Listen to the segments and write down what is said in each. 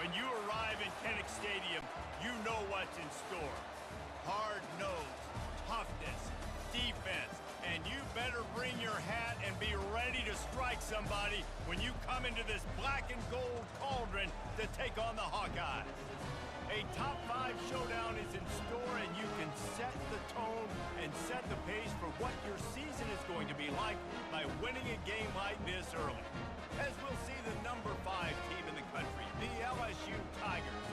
When you arrive in Kinnick Stadium, you know what's in store. Hard nose, toughness, defense, and you better bring your hat and be ready to strike somebody when you come into this black and gold cauldron to take on the Hawkeyes. A top 5 showdown is in store, and you can set the tone and set the pace for what your season is going to be like by winning a game like this early. As we'll see the number 5 team in the country, the LSU Tigers,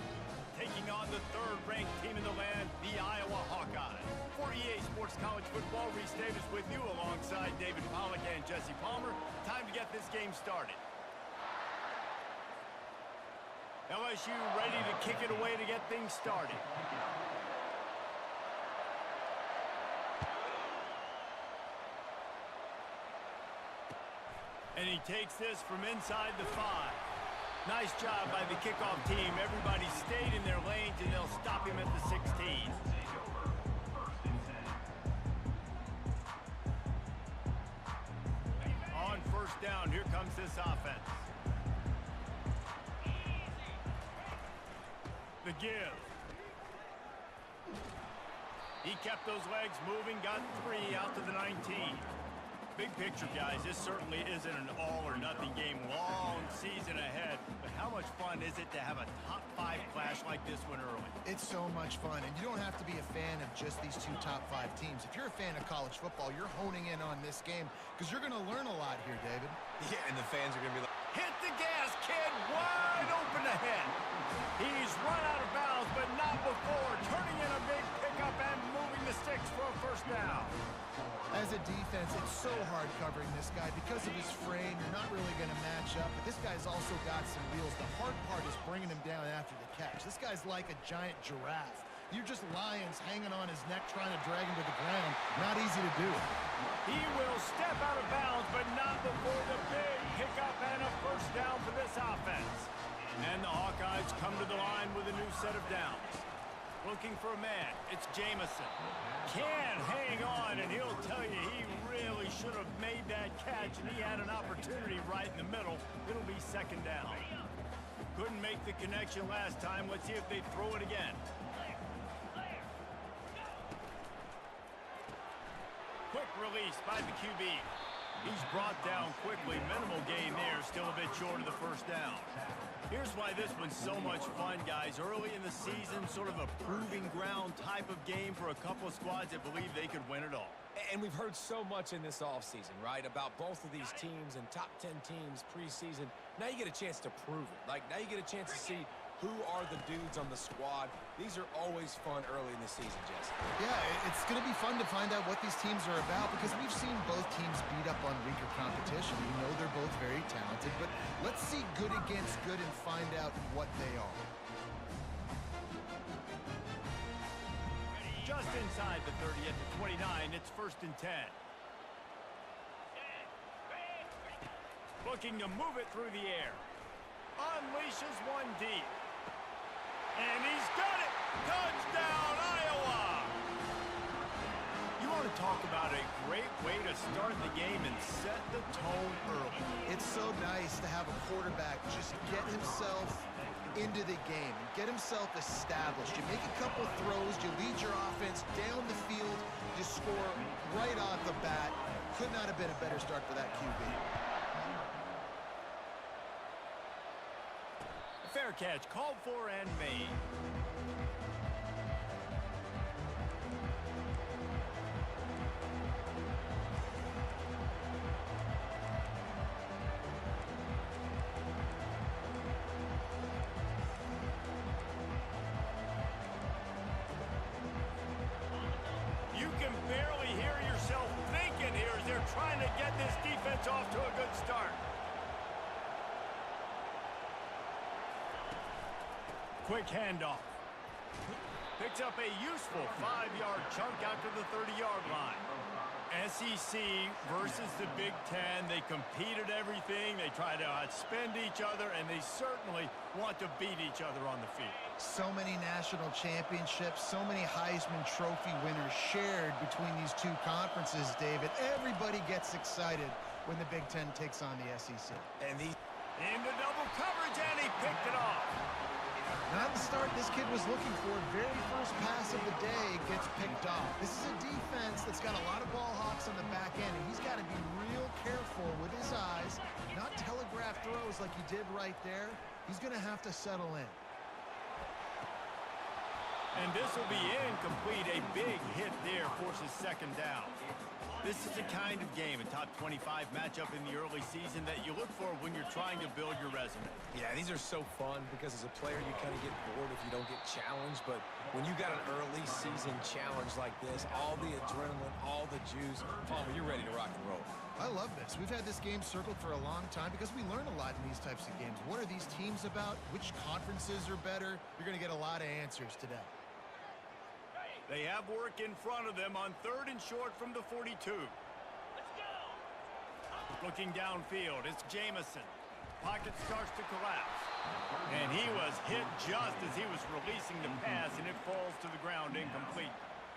taking on the 3rd-ranked team in the land, the Iowa Hawkeyes. 48 Sports College Football, Reese Davis with you alongside David Pollack and Jesse Palmer. Time to get this game started. LSU ready to kick it away to get things started. And he takes this from inside the 5. Nice job by the kickoff team. Everybody stayed in their lanes, and they'll stop him at the 16. On first down, here comes this offense. The give. He kept those legs moving, got 3 out to the 19. Big picture, guys, this certainly isn't an all-or-nothing game. Long season ahead. But how much fun is it to have a top 5 clash like this one early? It's so much fun, and you don't have to be a fan of just these 2 top 5 teams. If you're a fan of college football, you're honing in on this game because you're going to learn a lot here, David. Yeah, and the fans are going to be like, hit the gas, kid! Wide open ahead. He's run out of bounds, but not before. Turning in a big pickup and moving the sticks for a first down. As a defense, it's so hard covering this guy. Because of his frame, you're not really going to match up. But this guy's also got some wheels. The hard part is bringing him down after the catch. This guy's like a giant giraffe. You're just lions hanging on his neck trying to drag him to the ground. Not easy to do. He will step out of bounds, but not before the big pickup and a first down for this offense. And the Hawkeyes come to the line with a new set of downs. Looking for a man. It's Jamison. Can hang on, and he'll tell you he really should have made that catch, and he had an opportunity right in the middle. It'll be second down. Couldn't make the connection last time. Let's see if they throw it again. Quick release by the QB. He's brought down quickly. Minimal gain there. Still a bit short of the first down. Here's why this one's so much fun, guys. Early in the season, sort of a proving ground type of game for a couple of squads that believe they could win it all. and we've heard so much in this offseason, right, about both of these teams and top 10 teams preseason. Now you get a chance to prove it. Like, now you get a chance to see who are the dudes on the squad. These are always fun early in the season, Jesse. Yeah, it's going to be fun to find out what these teams are about because we've seen both teams beat up on weaker competition. We know they're both very talented, but let's see good against good and find out what they are. Just inside the 30 at the 29, it's 1st and 10. Looking to move it through the air. Unleashes one deep. And he's got it! Touchdown, Iowa! You want to talk about a great way to start the game and set the tone early. It's so nice to have a quarterback just get himself into the game and get himself established. You make a couple throws, you lead your offense down the field, you score right off the bat. Could not have been a better start for that QB. Fair catch, called for and made. You can barely hear yourself thinking here as they're trying to get this defense off to a good start. Quick handoff. Picks up a useful 5-yard chunk out to the 30-yard line. SEC versus the Big Ten. They compete at everything. They try to outspend each other, and they certainly want to beat each other on the field. So many national championships, so many Heisman Trophy winners shared between these two conferences, David. Everybody gets excited when the Big Ten takes on the SEC. And these into double coverage, and he picked it off. Not the start this kid was looking for. Very first pass of the day gets picked off. This is a defense that's got a lot of ball hawks on the back end, and he's got to be real careful with his eyes, not telegraph throws like he did right there. He's going to have to settle in. And this will be incomplete. A big hit there forces second down. This is the kind of game, a top 25 matchup in the early season that you look for when you're trying to build your resume. Yeah, these are so fun because as a player, you kind of get bored if you don't get challenged. But when you got an early season challenge like this, all the adrenaline, all the juice, Palmer, you're ready to rock and roll. I love this. We've had this game circled for a long time because we learn a lot in these types of games. What are these teams about? Which conferences are better? You're going to get a lot of answers today. They have work in front of them on 3rd and short from the 42. Looking downfield, it's Jamison. Pocket starts to collapse. And he was hit just as he was releasing the pass, and it falls to the ground incomplete.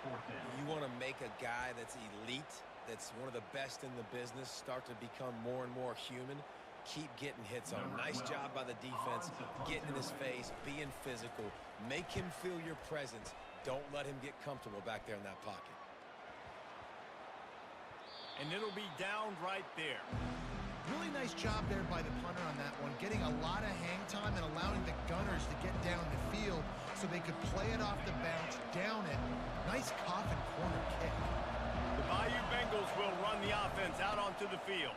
You want to make a guy that's elite, that's one of the best in the business, start to become more and more human. Keep getting hits on him. Nice job by the defense, getting in his face, being physical. Make him feel your presence. Don't let him get comfortable back there in that pocket. And it'll be down right there. Really nice job there by the punter on that one, getting a lot of hang time and allowing the Gunners to get down the field so they could play it off the bounce, down it. Nice coffin corner kick. The Bayou Bengals will run the offense out onto the field.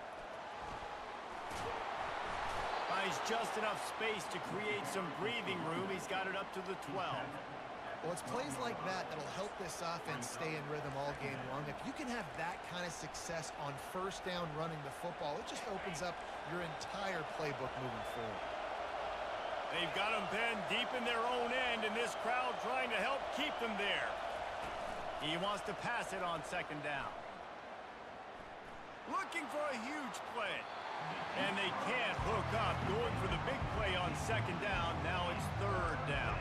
Finds just enough space to create some breathing room. He's got it up to the 12. Well, it's plays like that that'll help this offense stay in rhythm all game long. If you can have that kind of success on first down running the football, it just opens up your entire playbook moving forward. They've got them pinned deep in their own end, and this crowd trying to help keep them there. He wants to pass it on 2nd down. Looking for a huge play. And they can't hook up. Going for the big play on 2nd down. Now it's 3rd down.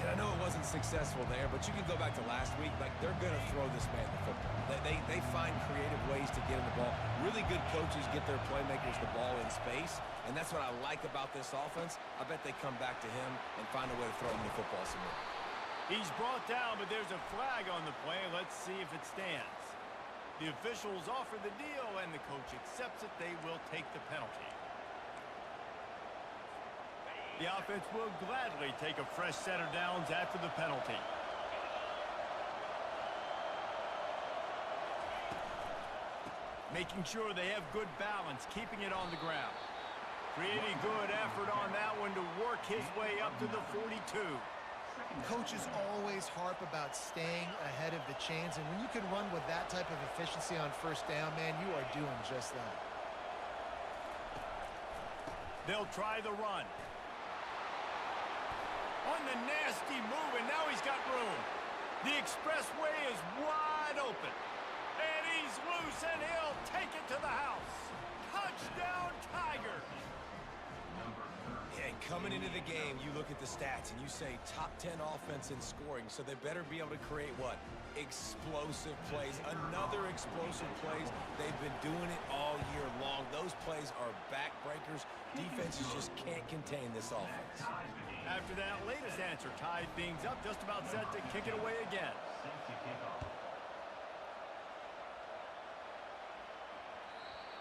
And I know it wasn't successful there, but you can go back to last week. Like, they're going to throw this man the football. They find creative ways to get him the ball. Really good coaches get their playmakers the ball in space, and that's what I like about this offense. I bet they come back to him and find a way to throw him the football some more. He's brought down, but there's a flag on the play. Let's see if it stands. The officials offer the deal, and the coach accepts it. They will take the penalty. The offense will gladly take a fresh set of downs after the penalty. Making sure they have good balance, keeping it on the ground. Pretty good effort on that one to work his way up to the 42. Coaches always harp about staying ahead of the chains, and when you can run with that type of efficiency on first down, man, you are doing just that. They'll try the run. On the nasty move, and now he's got room. The expressway is wide open. And he's loose, and he'll take it to the house. Touchdown, Tigers! Yeah, and coming into the game, you look at the stats, and you say top 10 offense in scoring, so they better be able to create what? Explosive plays. Another explosive plays. They've been doing it all year long. Those plays are backbreakers. Defenses just can't contain this offense. After that latest answer, tied things up, just about set to kick it away again.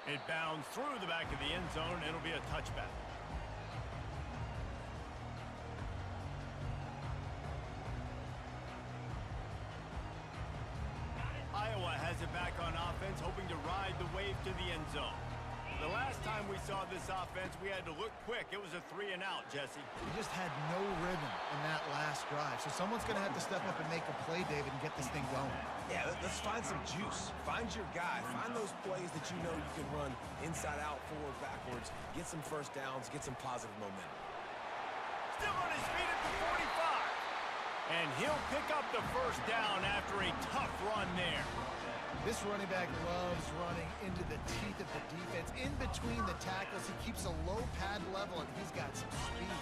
It bounds through the back of the end zone, and it'll be a touchback. Iowa has it back on offense, hoping to ride the wave to the end zone. The last time we saw this offense, we had to look quick. It was a 3-and-out, Jesse. We just had no rhythm in that last drive. So someone's going to have to step up and make a play, David, and get this thing going. Yeah, let's find some juice. Find your guy. Find those plays that you know you can run inside out, forward, backwards. Get some first downs. Get some positive momentum. Still on his feet at the 45. And he'll pick up the first down after a tough run there. This running back loves running into the teeth of the defense. In between the tackles, he keeps a low pad level, and he's got some speed.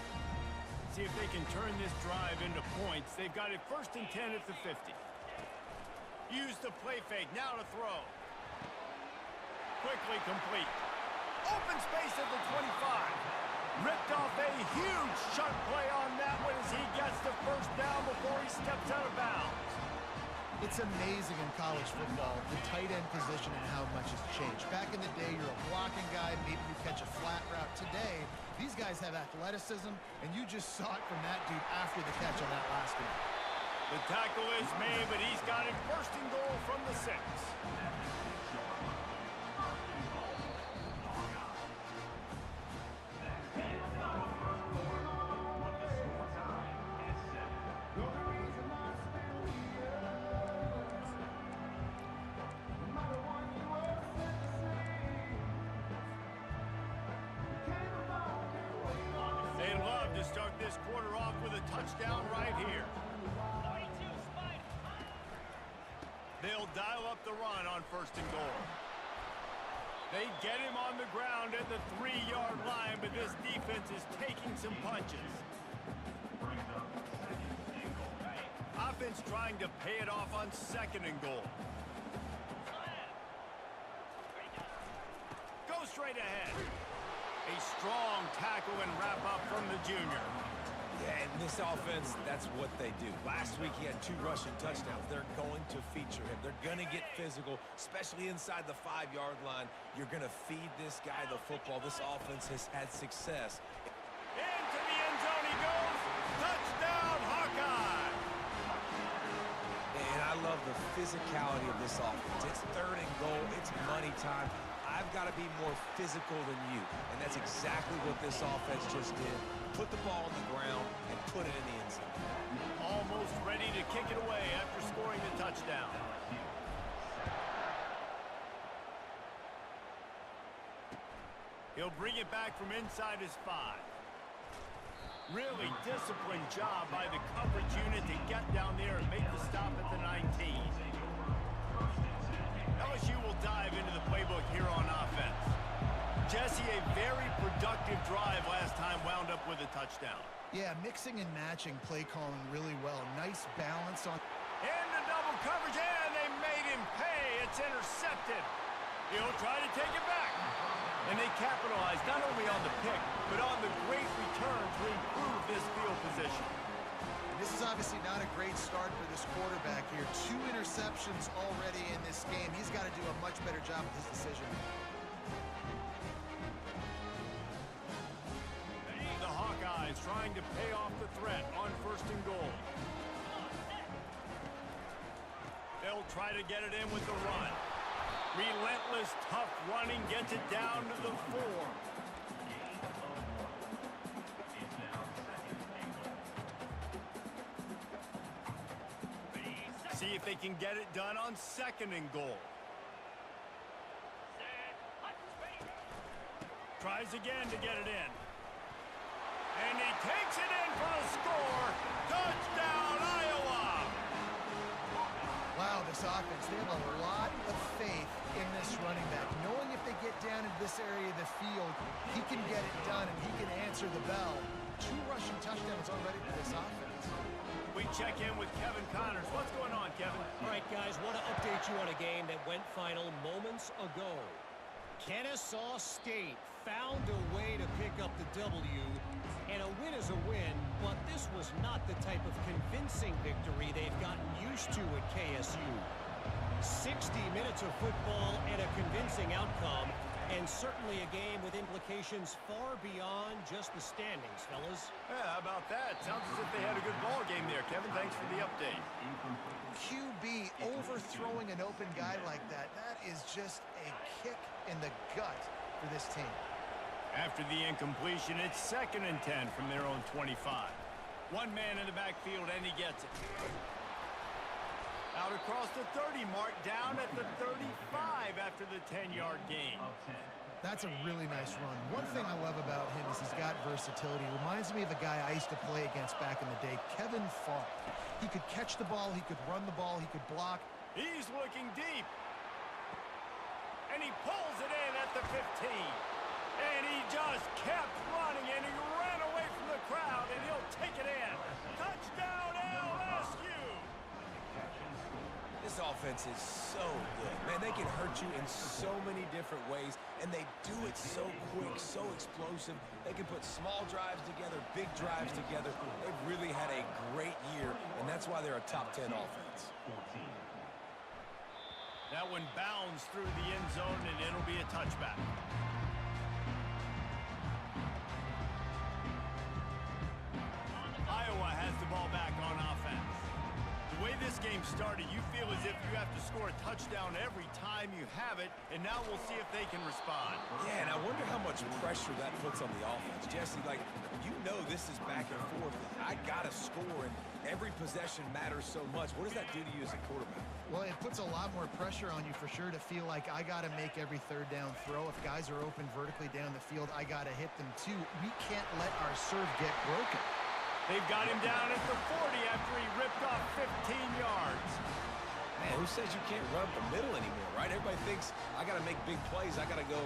See if they can turn this drive into points. They've got it 1st and 10 at the 50. Use the play fake. Now to throw. Quickly complete. Open space at the 25. Ripped off a huge sharp play on that one as he gets the first down before he steps out of bounds. It's amazing in college football, the tight end position and how much has changed. Back in the day, you're a blocking guy, maybe you catch a flat route. Today, these guys have athleticism, and you just saw it from that dude after the catch on that last one. The tackle is made, but he's got it first and goal from the 6. They'd love to start this quarter off with a touchdown right here. They'll dial up the run on first and goal. They get him on the ground at the 3-yard line, but this defense is taking some punches. Offense trying to pay it off on second and goal. Go straight ahead. A strong tackle and wrap up from the junior. Yeah, and this offense, that's what they do. Last week he had 2 rushing touchdowns. They're going to feature him. They're going to get physical, especially inside the 5-yard line. You're going to feed this guy the football. This offense has had success. Into the end zone he goes. Touchdown, Hawkeye! And I love the physicality of this offense. It's third and goal. It's money time. I've got to be more physical than you. And that's exactly what this offense just did. Put the ball on the ground and put it in the end zone. Almost ready to kick it away after scoring the touchdown. He'll bring it back from inside his 5. Really disciplined job by the coverage unit to get down there and make the stop at the 19. LSU will dive into the playbook here on offense. Jesse, a very productive drive last time wound up with a touchdown. Yeah, mixing and matching play calling really well. Nice balance on... And the double coverage, and they made him pay. It's intercepted. He'll try to take it back. And they capitalize not only on the pick, but on the great return to improve this field position. This is obviously not a great start for this quarterback here. 2 interceptions already in this game. He's got to do a much better job with his decision. The Hawkeyes trying to pay off the threat on first and goal. They'll try to get it in with the run. Relentless, tough running gets it down to the 4. See if they can get it done on second and goal. Tries again to get it in. And he takes it in for the score. Touchdown, Iowa! Wow, this offense, they have a lot of faith in this running back. Knowing if they get down into this area of the field, he can get it done and he can answer the bell. 2 rushing touchdowns already for this offense. We check in with Kevin Connors. What's going on, Kevin? All right, guys, want to update you on a game that went final moments ago. Kennesaw State found a way to pick up the W, and a win is a win, but this was not the type of convincing victory they've gotten used to at KSU. 60 minutes of football and a convincing outcome, and certainly a game with implications far beyond just the standings, fellas. Yeah, how about that? Sounds as if they had a good ball game there, Kevin. Thanks for the update. QB overthrowing an open guy like that, that is just a kick in the gut for this team. After the incompletion, it's 2nd and 10 from their own 25. 1 man in the backfield, and he gets it. Out across the 30 mark, down at the 35 after the 10-yard gain. That's a really nice run. One thing I love about him is he's got versatility. Reminds me of a guy I used to play against back in the day, Kevin Falk. He could catch the ball, he could run the ball, he could block. He's looking deep. And he pulls it in at the 15. And he just kept running, and he ran away from the crowd, and he'll take it in. Touchdown, LSU! This This offense is so good. Man, they can hurt you in so many different ways, and they do it so quick, so explosive. They can put small drives together, big drives together. They've really had a great year, and that's why they're a top 10 offense. That one bounds through the end zone, and it'll be a touchback. Iowa has the ball back on offense. The way this game started, you feel as if you have to score a touchdown every time you have it, and now we'll see if they can respond. Yeah, and I wonder how much pressure that puts on the offense. Jesse, like, you know this is back and forth. I got to score, and every possession matters so much. What does that do to you as a quarterback? Well, it puts a lot more pressure on you for sure to feel like I got to make every third down throw. If guys are open vertically down the field, I got to hit them too. We can't let our serve get broken. They've got him down at the 40 after he ripped off 15 yards. Man, who says you can't run up the middle anymore, right? Everybody thinks I got to make big plays. I got to go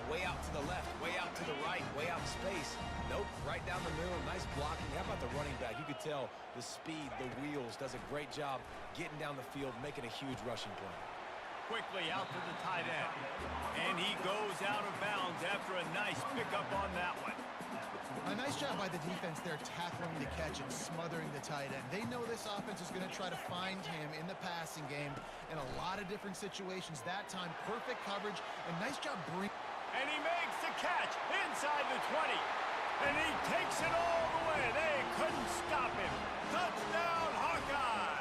way out to the left, way out to the right, way out in space. Nope, right down the middle, nice blocking. How about the running back? You could tell the speed, the wheels, does a great job getting down the field, making a huge rushing play. Quickly out to the tight end. And he goes out of bounds after a nice pickup on that one. A nice job by the defense there tackling the catch and smothering the tight end. They know this offense is going to try to find him in the passing game in a lot of different situations. That time, perfect coverage and nice job bringing. And he makes the catch inside the 20. And he takes it all the way. They couldn't stop him. Touchdown, Hawkeye!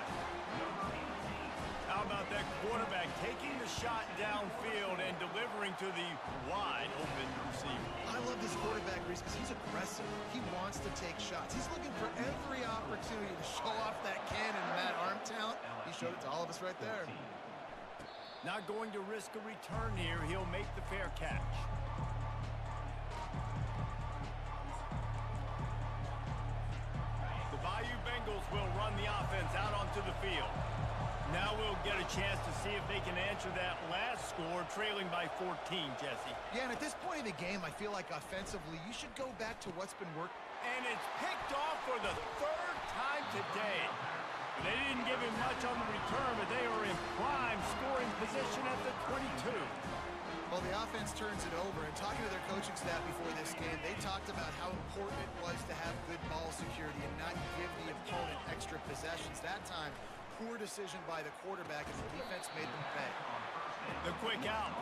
How about that quarterback taking the shot downfield and delivering to the wide-open receiver? I love this quarterback, Reese, because he's aggressive. He wants to take shots. He's looking for every opportunity to show off that cannon and that arm talent. He showed it to all of us right there. Not going to risk a return here. He'll make the fair catch. The Bayou Bengals will run the offense out onto the field. Now we'll get a chance to see if they can answer that last score, trailing by 14, Jesse. Yeah, and at this point in the game, I feel like offensively, you should go back to what's been working. And it's picked off for the third time today. They didn't give him much on the return, but they are in prime scoring position at the 22. Well, the offense turns it over, and talking to their coaching staff before this game, they talked about how important it was to have good ball security and not give the opponent extra possessions. That time, poor decision by the quarterback, and the defense made them pay. The quick out.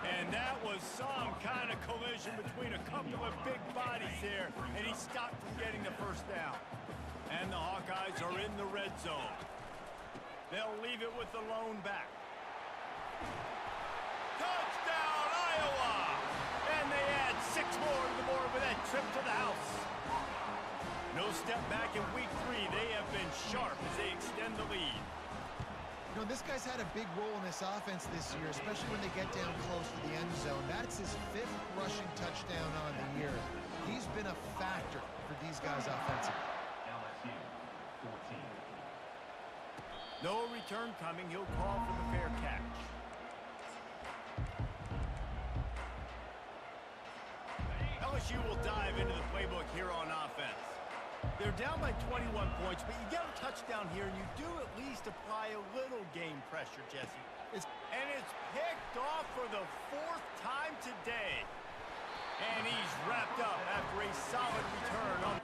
And that was some kind of collision between a couple of big bodies there, and he stopped from getting the first down. And the Hawkeyes are in the red zone. They'll leave it with the lone back. Touchdown, Iowa! And they add 6 more to the board with that trip to the house. No step back in week 3. They have been sharp as they extend the lead. You know, this guy's had a big role in this offense this year, especially when they get down close to the end zone. That's his 5th rushing touchdown on the year. He's been a factor for these guys offensively. LSU 14. No return coming. He'll call for the fair catch. LSU will dive into the playbook here on offense. They're down by 21 points, but you get a touchdown here, and you do at least apply a little game pressure, Jesse. And it's picked off for the 4th time today. And he's wrapped up after a solid return on.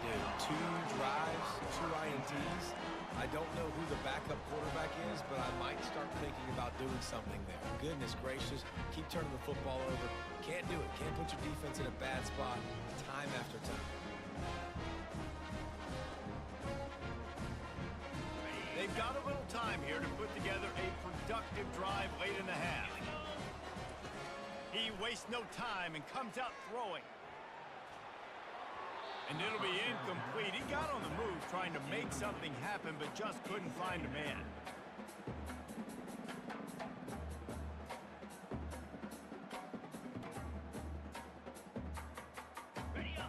Dude, 2 drives, 2 INTs. I don't know who the backup quarterback is, but I might start thinking about doing something there. Goodness gracious, keep turning the football over. Can't do it. Can't put your defense in a bad spot time after time. They've got a little time here to put together a productive drive late in the half. He wastes no time and comes out throwing. And it'll be incomplete. He got on the move trying to make something happen, but just couldn't find a man.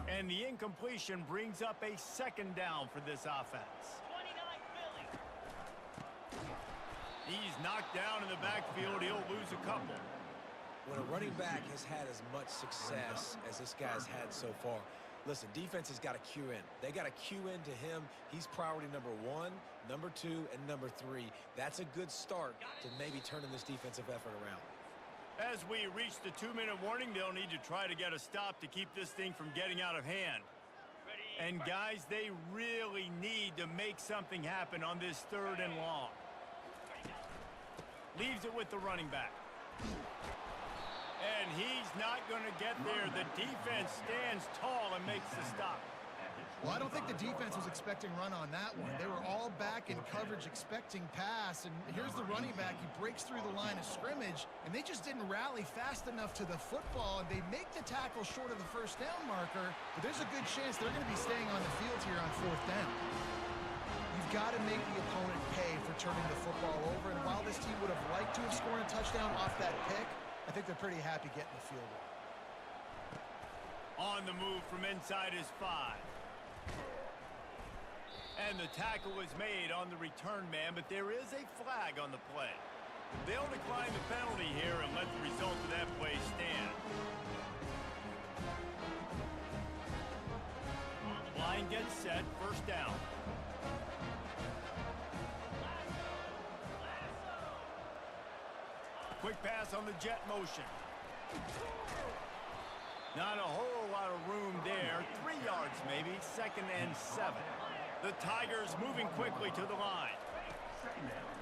And the incompletion brings up a 2nd down for this offense. He's knocked down in the backfield. He'll lose a couple. When a running back has had as much success as this guy's had so far, listen, defense has got to cue in. They got to cue into him. He's priority number 1, number 2, and number 3. That's a good start to maybe turning this defensive effort around. As we reach the 2-minute warning, they'll need to try to get a stop to keep this thing from getting out of hand. And guys, they really need to make something happen on this 3rd and long. Leaves it with the running back. And he's not going to get there. The defense stands tall and makes the stop. Well, I don't think the defense was expecting run on that one. They were all back in coverage expecting pass, and here's the running back. He breaks through the line of scrimmage, and they just didn't rally fast enough to the football, and they make the tackle short of the 1st down marker, but there's a good chance they're going to be staying on the field here on 4th down. You've got to make the opponent pay for turning the football over, and while this team would have liked to have scored a touchdown off that pick, I think they're pretty happy getting the field goal. On the move from inside his 5. And the tackle is made on the return man, but there is a flag on the play. They'll decline the penalty here and let the result of that play stand. Line gets set, 1st down. Quick pass on the jet motion. Not a whole lot of room there. 3 yards maybe, 2nd and 7. The Tigers moving quickly to the line.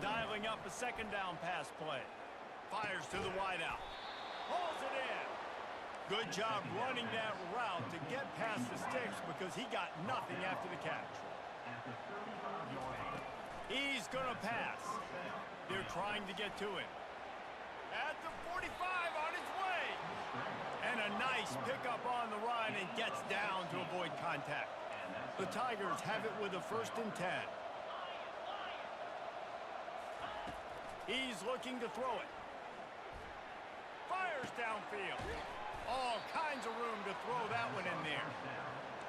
Dialing up a 2nd down pass play. Fires to the wideout. Hauls it in. Good job running that route to get past the sticks because he got nothing after the catch. He's going to pass. They're trying to get to him. At the 45 on his way. And a nice pickup on the run and gets down to avoid contact. The Tigers have it with a 1st and 10. He's looking to throw it. Fires downfield. All kinds of room to throw that one in there.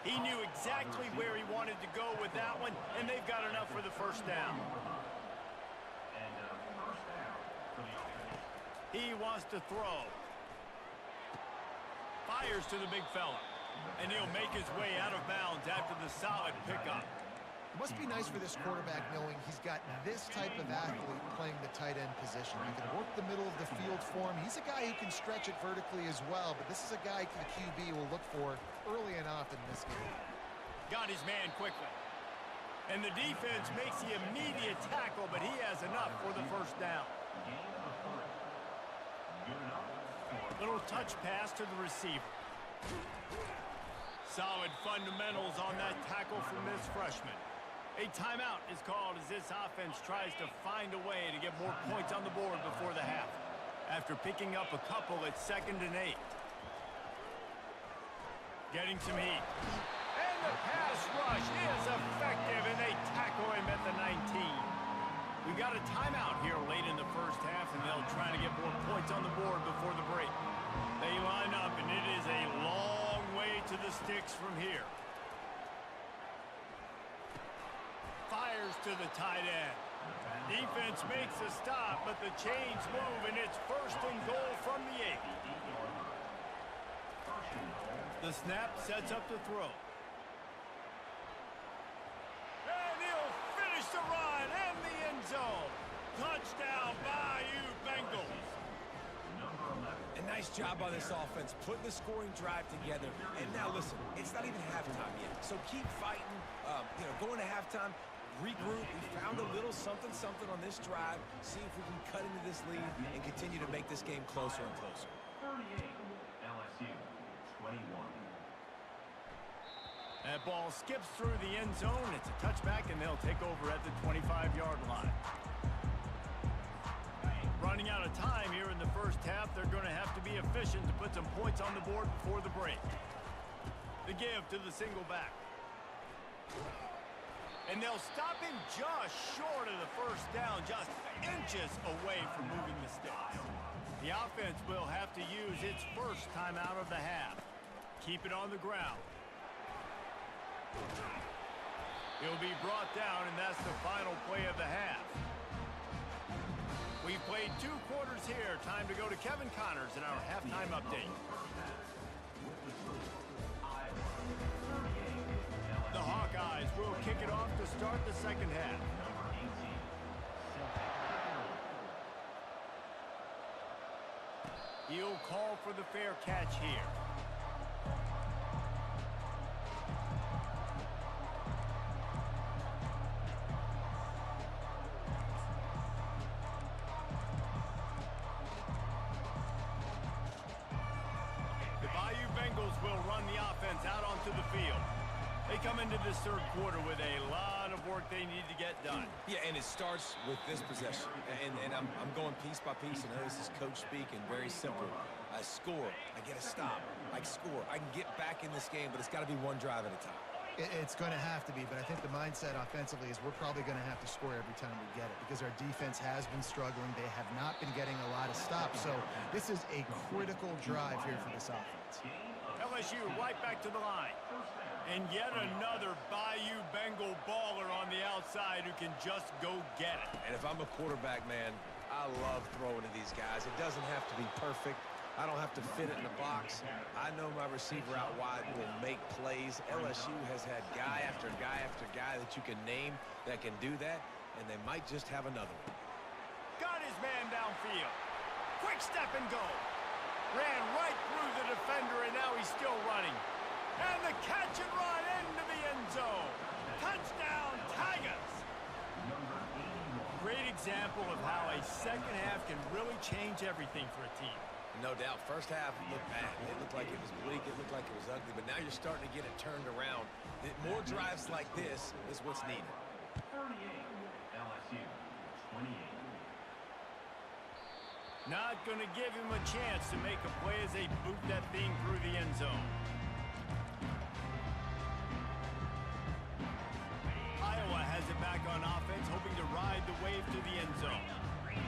He knew exactly where he wanted to go with that one, and they've got enough for the 1st down. He wants to throw. Fires to the big fella. And he'll make his way out of bounds after the solid pickup. It must be nice for this quarterback knowing he's got this type of athlete playing the tight end position. He can work the middle of the field for him. He's a guy who can stretch it vertically as well, but this is a guy the QB will look for early and often in this game. Got his man quickly. And the defense makes the immediate tackle, but he has enough for the 1st down. Little touch pass to the receiver. Solid fundamentals on that tackle from this freshman. A timeout is called as this offense tries to find a way to get more points on the board before the half. After picking up a couple at 2nd and 8. Getting some heat. And the pass rush is effective, and they tackle him at the 19. We've got a timeout here late in the 1st half, and they'll try to get more points on the board before the break. They line up, and it is a long way to the sticks from here. Fires to the tight end. Defense makes a stop, but the chains move, and it's 1st and goal from the 8. The snap sets up the throw. And he'll finish the run and the end zone. Touchdown, Bayou Bengals. A nice job by this offense, putting the scoring drive together. And now listen, it's not even halftime yet. So keep fighting, going to halftime, regroup. We found a little something on this drive. See if we can cut into this lead and continue to make this game closer and closer. 38, LSU, 21. That ball skips through the end zone. It's a touchback, and they'll take over at the 25-yard line. Running out of time here in the 1st half. They're going to have to be efficient to put some points on the board before the break. The give to the single back. And they'll stop him just short of the 1st down, just inches away from moving the sticks. The offense will have to use its 1st timeout of the half. Keep it on the ground. He'll be brought down, and that's the final play of the half. We've played 2 quarters here. Time to go to Kevin Connors in our halftime update. The Hawkeyes will kick it off to start the second half. He'll call for the fair catch here. The Bayou Bengals will run the offense out onto the field. They come into this third quarter with a lot of work they need to get done. Yeah, and it starts with this possession. And I'm going piece by piece, and this is coach speak and very simple. I score, I get a stop, I score. I can get back in this game, but it's got to be one drive at a time. It's going to have to be, but I think the mindset offensively is we're probably going to have to score every time we get it because our defense has been struggling. They have not been getting a lot of stops, so this is a critical drive here for this offense. LSU right back to the line. And yet another Bayou Bengal baller on the outside who can just go get it. And if I'm a quarterback, man, I love throwing to these guys. It doesn't have to be perfect. I don't have to fit it in the box. I know my receiver out wide will make plays. LSU has had guy after guy after guy that you can name that can do that, and they might just have another one. Got his man downfield. Quick step and go. Ran right through the defender, and now he's still running. And the catch and run into the end zone. Touchdown, Tigers. Great example of how a second half can really change everything for a team. No doubt, first half looked bad. It looked like it was bleak. It looked like it was ugly. But now you're starting to get it turned around. More drives like this is what's needed. 38, LSU, 28. Not going to give him a chance to make a play as they boot that thing through the end zone. Iowa has it back on offense, hoping to ride the wave to the end zone.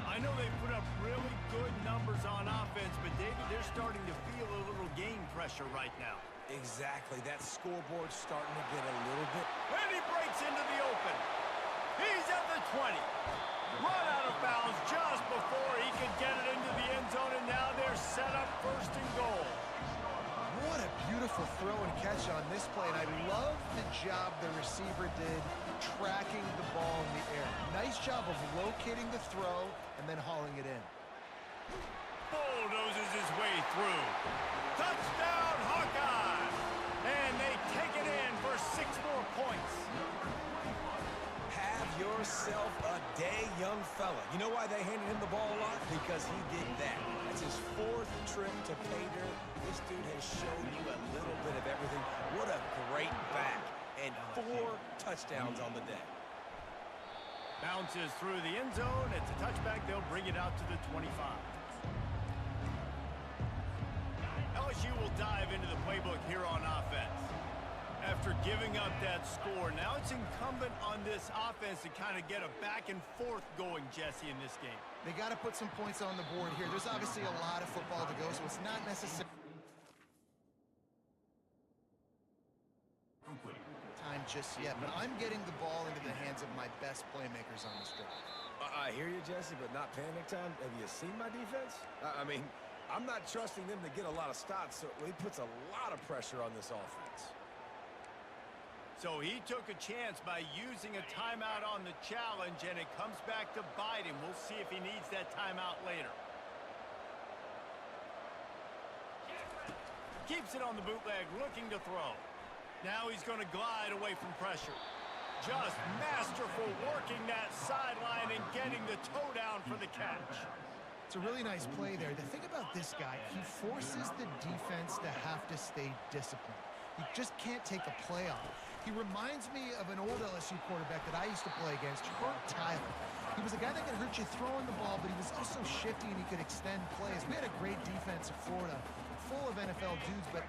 I know they put up really good numbers on offense, but David, they're starting to feel a little game pressure right now. Exactly. That scoreboard's starting to get a little bit. And he breaks into the open. He's at the 20. Run out of bounds just before he could get it into the end zone, and now they're set up first and goal. What a beautiful throw and catch on this play, and I love the job the receiver did tracking the ball in the air. Nice job of locating the throw and then hauling it in. Bulldozes his way through. Touchdown, Hawkeye! And they take it in for 6 more points. Have yourself a day, young fella. You know why they handed him the ball a lot? Because he did that. That's his 4th trip to pay dirt. This dude has shown you a little bit of everything. What a great back. And 4 touchdowns on the day. Bounces through the end zone. It's a touchback. They'll bring it out to the 25. LSU will dive into the playbook here on offense. After giving up that score, now it's incumbent on this offense to kind of get a back and forth going, Jesse, in this game. They got to put some points on the board here. There's obviously a lot of football to go, so it's not necessary time just yet, but I'm getting the ball into the hands of my best playmakers on this drive. I hear you, Jesse, but not panic time. Have you seen my defense? I mean, I'm not trusting them to get a lot of stops, so he puts a lot of pressure on this offense. So he took a chance by using a timeout on the challenge, and it comes back to bite him. We'll see if he needs that timeout later. Keeps it on the bootleg, looking to throw. Now he's going to glide away from pressure. Just masterful working that sideline and getting the toe down for the catch. It's a really nice play there. The thing about this guy, he forces the defense to have to stay disciplined. He just can't take a play off. He reminds me of an old LSU quarterback that I used to play against, Herb Tyler. He was a guy that could hurt you throwing the ball, but he was also shifty and he could extend plays. We had a great defense at Florida, full of NFL dudes, but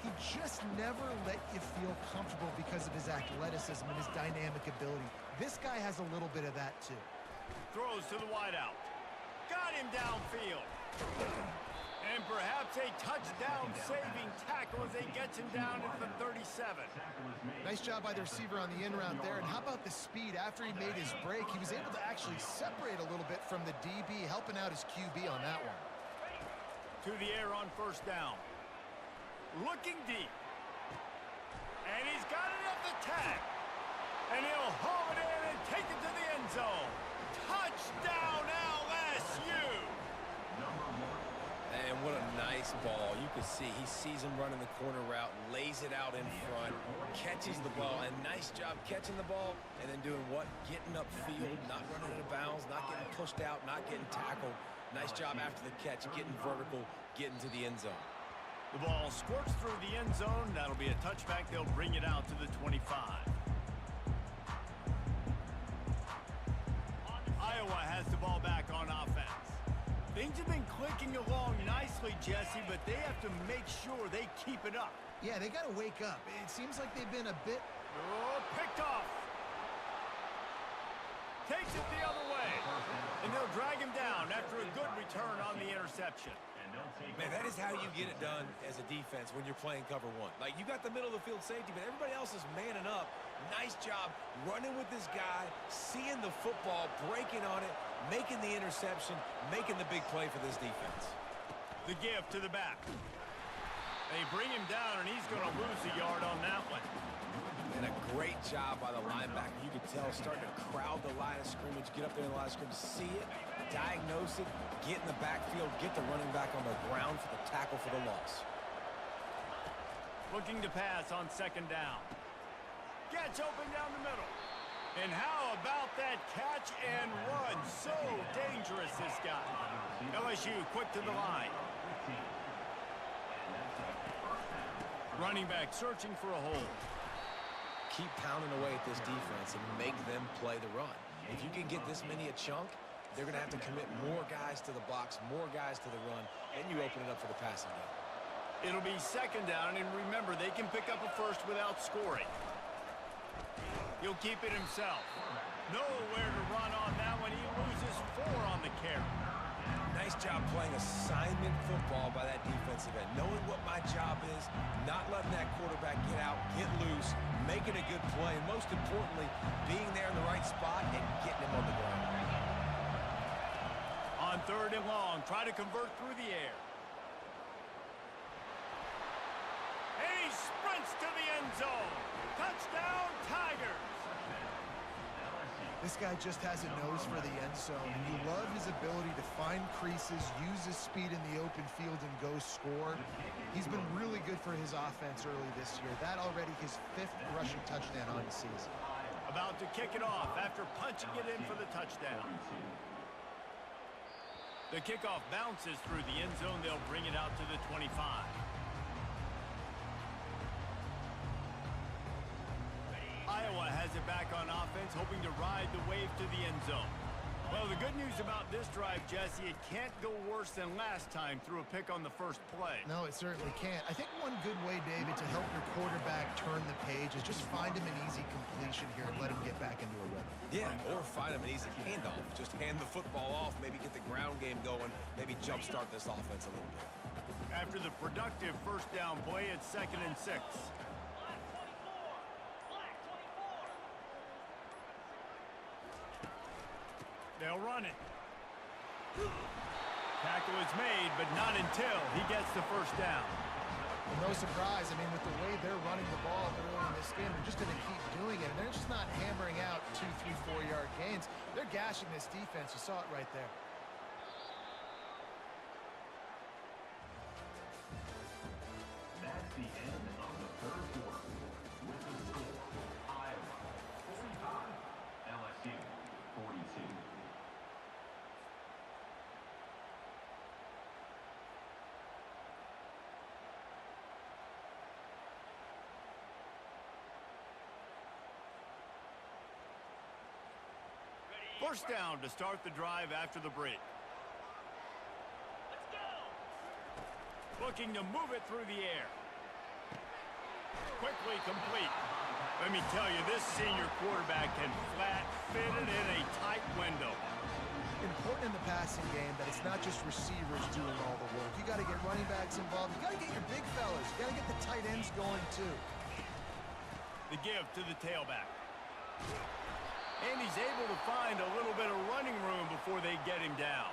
he just never let you feel comfortable because of his athleticism and his dynamic ability. This guy has a little bit of that too. Throws to the wideout. Got him downfield. And perhaps a touchdown-saving tackle as they get him down into the 37. Nice job by the receiver on the in route there. And how about the speed after he made his break? He was able to actually separate a little bit from the DB, helping out his QB on that one. To the air on first down. Looking deep. And he's got it at the tag. And he'll haul it in and take it to the end zone. Touchdown, LSU! And what a nice ball. You can see he sees him running the corner route, lays it out in front, catches the ball, and nice job catching the ball, and then doing what? Getting upfield, not running out of bounds, not getting pushed out, not getting tackled. Nice job after the catch, getting vertical, getting to the end zone. The ball squirts through the end zone. That'll be a touchback. They'll bring it out to the 25. Iowa has the ball back on offense. Things have been clicking along nicely, Jesse, but they have to make sure they keep it up. Yeah, they got to wake up. It seems like they've been a bit... Oh, picked off. Takes it the other way. And they'll drag him down after a good return on the interception. Man, that is how you get it done as a defense when you're playing cover one. Like, you got the middle of the field safety, but everybody else is manning up. Nice job running with this guy, seeing the football, breaking on it, making the interception, making the big play for this defense. The gift to the back. They bring him down, and he's going to lose a yard on that one. And a great job by the linebacker. You could tell starting to crowd the line of scrimmage, get up there in the line of scrimmage, see it, diagnose it, get in the backfield, get the running back on the ground for the tackle for the loss. Looking to pass on second down. Gets open down the middle. And how about that catch and run? So dangerous, this guy. LSU quick to the line. Running back searching for a hole. Keep pounding away at this defense and make them play the run. If you can get this many a chunk, they're going to have to commit more guys to the box, more guys to the run, and you open it up for the passing game. It'll be second down, and remember, they can pick up a first without scoring. He'll keep it himself. Nowhere to run on that one. He loses 4 on the carry. Nice job playing assignment football by that defensive end. Knowing what my job is, not letting that quarterback get out, get loose, making a good play, and most importantly, being there in the right spot and getting him on the ground. On third and long, try to convert through the air. And he sprints to the end zone. Touchdown, Tigers. This guy just has a nose for the end zone, and you love his ability to find creases, use his speed in the open field, and go score. He's been really good for his offense early this year. That already his 5th rushing touchdown on the season. About to kick it off after punching it in for the touchdown. The kickoff bounces through the end zone. They'll bring it out to the 25. Iowa has it back on offense, hoping to ride the wave to the end zone. Well, the good news about this drive, Jesse, it can't go worse than last time through a pick on the first play. No, it certainly can't. I think one good way, David, to help your quarterback turn the page is just find him an easy completion here and let him get back into a rhythm. Yeah, or find him an easy handoff. Just hand the football off, maybe get the ground game going, maybe jumpstart this offense a little bit. After the productive first down play, it's 2nd and 6. They'll run it. Tackle is made, but not until he gets the first down. Well, no surprise. I mean, with the way they're running the ball early in this game, they're just going to keep doing it. And they're just not hammering out 2, 3, 4-yard gains. They're gashing this defense. You saw it right there. That's the end of the third quarter. With the score, Iowa 45, LSU 42. First down to start the drive after the break. Looking to move it through the air. Quickly complete. Let me tell you, this senior quarterback can flat fit it in a tight window. Important in the passing game that it's not just receivers doing all the work. You got to get running backs involved. You got to get your big fellas. You got to get the tight ends going too. The give to the tailback. And he's able to find a little bit of running room before they get him down.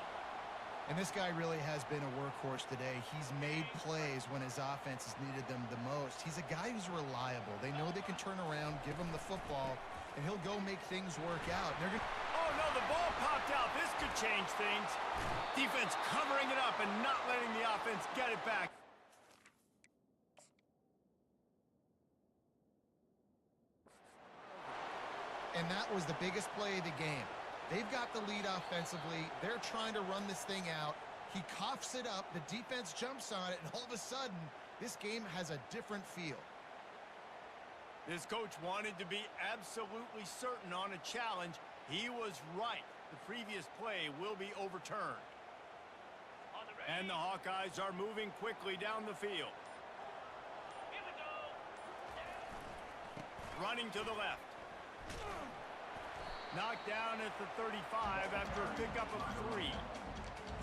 And this guy really has been a workhorse today. He's made plays when his offense has needed them the most. He's a guy who's reliable. They know they can turn around, give him the football, and he'll go make things work out. Oh, no, the ball popped out. This could change things. Defense covering it up and not letting the offense get it back. And that was the biggest play of the game. They've got the lead offensively. They're trying to run this thing out. He coughs it up. The defense jumps on it, and all of a sudden, this game has a different feel. This coach wanted to be absolutely certain on a challenge. He was right. The previous play will be overturned. And the Hawkeyes are moving quickly down the field. Running to the left. Knocked down at the 35 after a pickup of 3.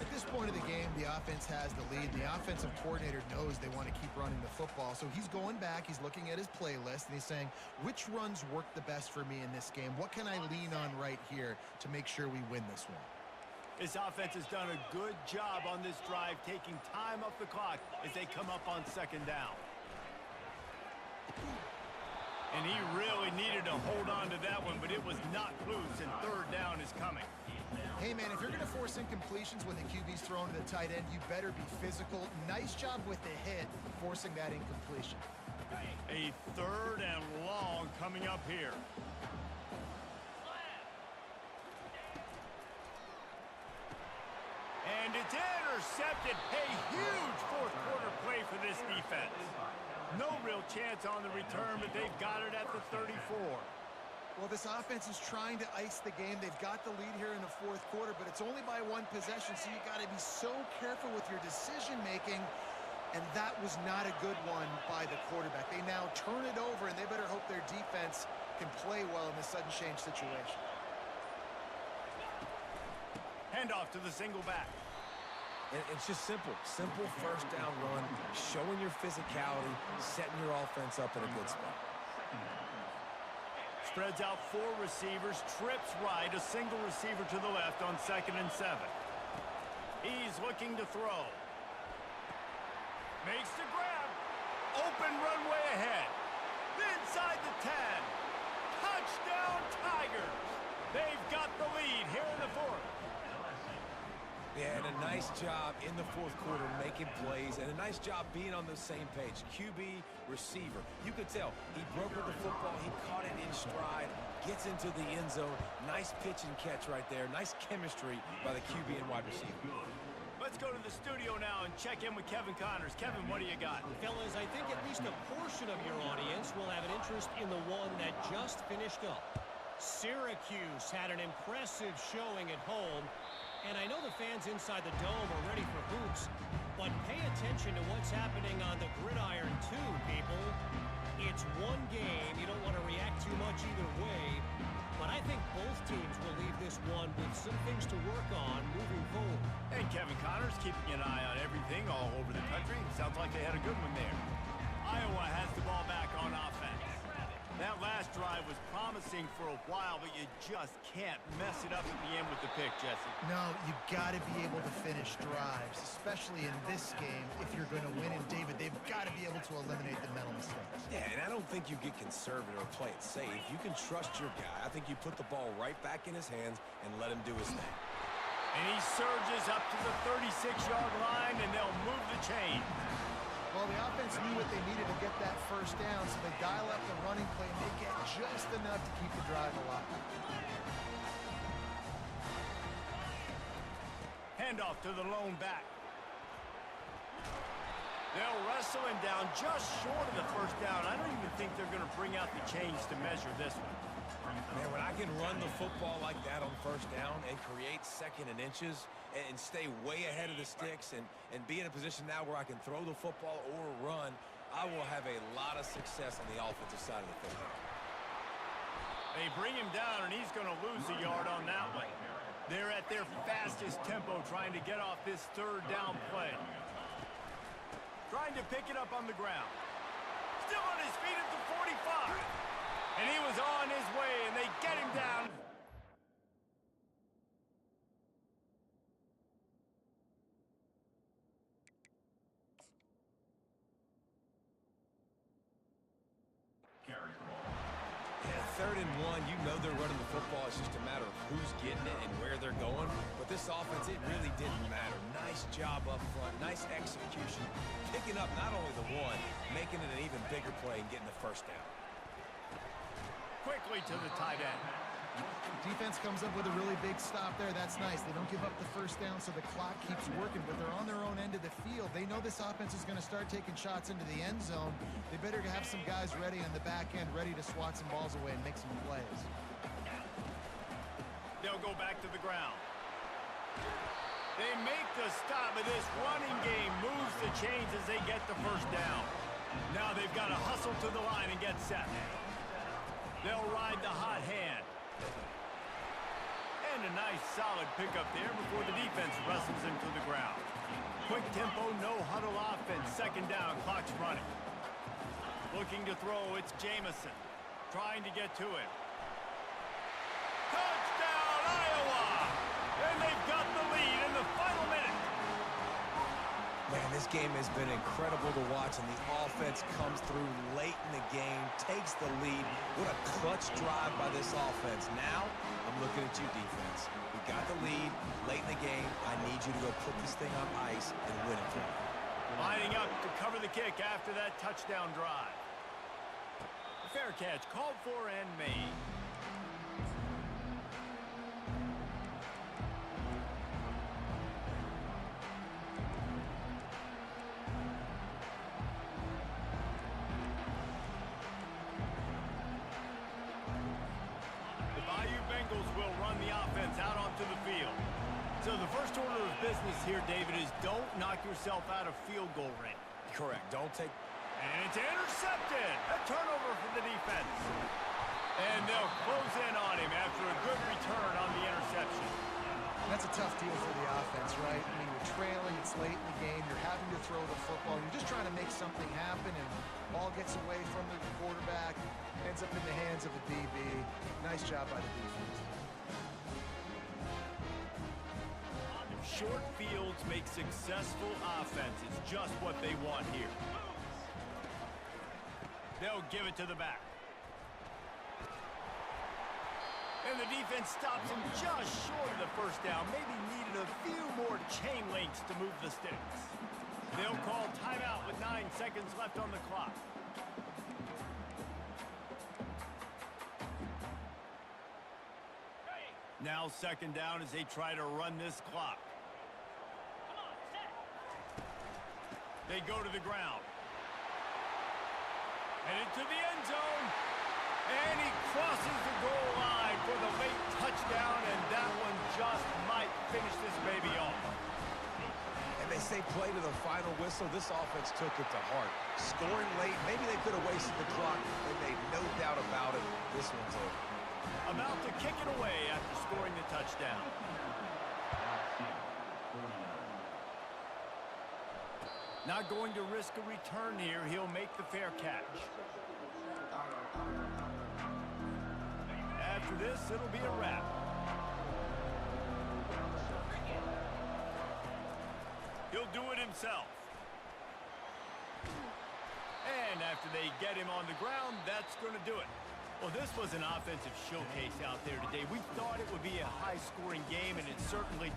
At this point of the game, the offense has the lead. The offensive coordinator knows they want to keep running the football. So he's going back, he's looking at his playlist, and he's saying, which runs work the best for me in this game? What can I lean on right here to make sure we win this one? This offense has done a good job on this drive, taking time off the clock as they come up on second down. And he really needed to hold on to that one, but it was not loose, and third down is coming. Hey, man, if you're going to force incompletions when the QB's thrown to the tight end, you better be physical. Nice job with the hit, forcing that incompletion. A third and long coming up here. And it's intercepted. A huge fourth quarter play for this defense. No real chance on the return, but they've got it at the 34. Well, this offense is trying to ice the game. They've got the lead here in the fourth quarter, but it's only by one possession, so you got to be so careful with your decision-making, and that was not a good one by the quarterback. They now turn it over, and they better hope their defense can play well in this sudden change situation. Handoff to the single back. It's just simple first down run, showing your physicality, setting your offense up in a good spot. Spreads out 4 receivers, trips right, a single receiver to the left on 2nd and 7. He's looking to throw. Makes the grab. Open runway ahead. Inside the 10. Touchdown Tigers. They've got the lead here in the fourth. Yeah, and a nice job in the fourth quarter making plays, and a nice job being on the same page. QB, receiver. You could tell he broke with the football. He caught it in stride, gets into the end zone. Nice pitch and catch right there. Nice chemistry by the QB and wide receiver. Let's go to the studio now and check in with Kevin Connors. Kevin, what do you got? Fellas, I think at least a portion of your audience will have an interest in the one that just finished up. Syracuse had an impressive showing at home. And I know the fans inside the dome are ready for hoops, but pay attention to what's happening on the gridiron too, people. It's one game. You don't want to react too much either way, but I think both teams will leave this one with some things to work on moving forward. And Kevin Connors keeping an eye on everything all over the country. Sounds like they had a good one there. Iowa has the ball back on offense. That last drive was promising for a while, but you just can't mess it up at the end with the pick, Jesse. No, you got to be able to finish drives, especially in this game if you're going to win. And, David, they've got to be able to eliminate the mental mistakes. Yeah, and I don't think you get conservative or play it safe. You can trust your guy. I think you put the ball right back in his hands and let him do his thing. And he surges up to the 36-yard line, and they'll move the chain. Well, the offense knew what they needed to get that first down, so they dial up the running play, and they get just enough to keep the drive alive. Handoff to the lone back. They'll wrestle him down just short of the first down. I don't even think they're going to bring out the chains to measure this one. Man, when I can run the football like that on first down and create 2nd and inches and stay way ahead of the sticks and be in a position now where I can throw the football or run, I will have a lot of success on the offensive side of the football. They bring him down, and he's going to lose a yard on that one. They're at their fastest tempo trying to get off this third down play. Trying to pick it up on the ground. Still on his feet at the 45. And he was on his way, and they get him down. Carries the ball. Yeah, 3rd and 1, you know they're running the football. It's just a matter of who's getting it and where they're going. But this offense, it really didn't matter. Nice job up front, nice execution. Picking up not only the one, making it an even bigger play and getting the first down. Quickly to the tight end. Defense comes up with a really big stop there. That's nice. They don't give up the first down, so the clock keeps working, but they're on their own end of the field. They know this offense is going to start taking shots into the end zone. They better have some guys ready on the back end, ready to swat some balls away and make some plays. They'll go back to the ground. They make the stop, but this running game moves the chains as they get the first down. Now they've got to hustle to the line and get set. They'll ride the hot hand. And a nice solid pickup there before the defense wrestles him to the ground. Quick tempo, no huddle offense. 2nd down, clock's running. Looking to throw, it's Jamison. Trying to get to it. Touchdown, Iowa! And they've got the lead in the final minute. Man, this game has been incredible to watch, and the offense comes through late in the game, takes the lead. What a clutch drive by this offense. Now, I'm looking at you, defense. We got the lead late in the game. I need you to go put this thing on ice and win it for me. Lining up to cover the kick after that touchdown drive. Fair catch called for and made. Will run the offense out onto the field. So the first order of business here, David, is don't knock yourself out of field goal range. Correct. Don't take... And it's intercepted. A turnover for the defense. And they'll close in on him after a good return on the interception. That's a tough deal for the offense, right? I mean, you're trailing, it's late in the game, you're having to throw the football, you're just trying to make something happen, and the ball gets away from the quarterback, ends up in the hands of a DB. Nice job by the defense. Short fields make successful offenses just what they want here. They'll give it to the back. And the defense stops him just short of the first down. Maybe needed a few more chain links to move the sticks. They'll call timeout with 9 seconds left on the clock. Now 2nd down as they try to run this clock. They go to the ground. And into the end zone. And he crosses the goal line for the late touchdown, and that one just might finish this baby off. And they say play to the final whistle. This offense took it to heart. Scoring late, maybe they could have wasted the clock. They made no doubt about it. This one's over. About to kick it away after scoring the touchdown. Not going to risk a return here. He'll make the fair catch. After this, it'll be a wrap. He'll do it himself. And after they get him on the ground, that's going to do it. Well, this was an offensive showcase out there today. We thought it would be a high-scoring game, and it certainly...